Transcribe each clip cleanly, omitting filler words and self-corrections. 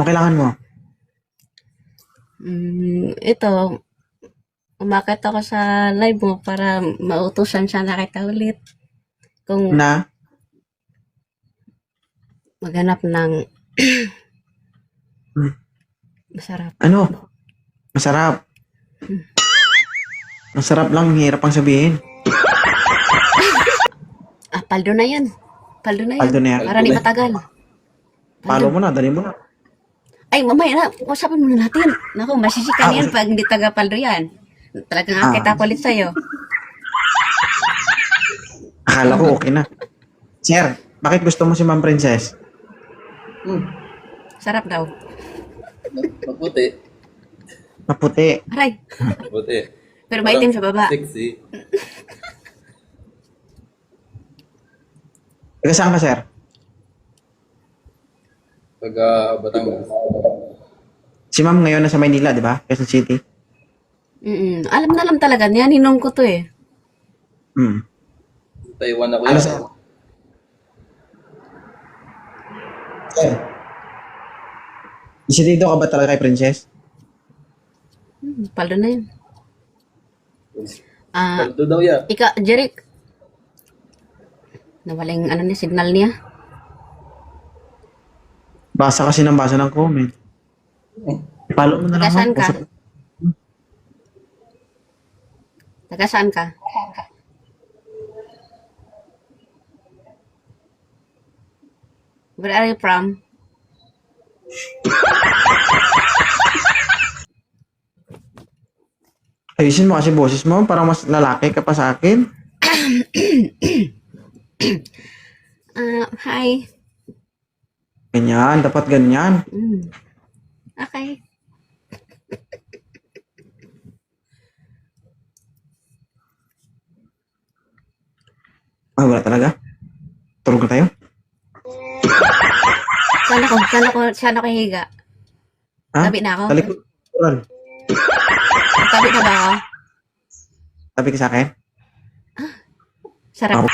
Ano kailangan mo? Ito, umakit ako sa live mo para mautusan siya na kita ulit. Kung Na? maghanap ng Hmm. masarap. Ano? Masarap. Masarap lang, hirap ang sabihin. Paldo na yan. Paldo na yan. Paldo na yan. Para di matagal. Follow mo na, dali mo na. Ay, mamaya na. Usapan muna natin. Naku, masisikan yan pag hindi taga paldo yan. Talagang akit ako ulit sa'yo. Akala ko okay na. Sir, bakit gusto mo si Ma'am Princess? Sarap daw. Maputi. Maputi. Aray. Maputi. Pero maitim sa baba. Sexy. Taga saan ka, sir? Taga Batangas. Si Ma'am ngayon nasa Maynila, di ba? Quezon City. Alam na alam talaga niya. Ninong ko to eh. Hmm. Taiwan ako Ano, yan. sir? Sir, isidido ka ba talaga kay Princess? Paldo na yun. Paldo daw yan. Jeric. Nawala yung ano niya, signal niya. Basa kasi ng basa ng comment. Follow mo na lang. Taga saan Ma'am. ka? Usap- Taga saan ka? Where are you from? Ayusin mo kasi boses mo, parang mas lalaki ka pa sa akin. Hi. Ganyan, dapat ganyan. Okay. Ah, wala talaga. Tulog na tayo. Saan ako higa? Ha? Tabi na ako? Talikod. Oral. Tabi na ba ako? Tabi ka sa akin. Sarap.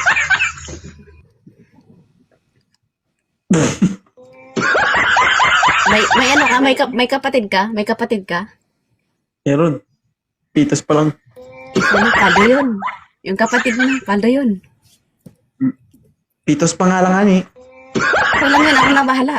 may ano ka? May kapatid ka? May kapatid ka? Meron. Pitas pa lang. Ano, paldo yun. Yung kapatid mo, paldo yun. Pitos pa nga lang ani. Ako lang yun, ako na bahala.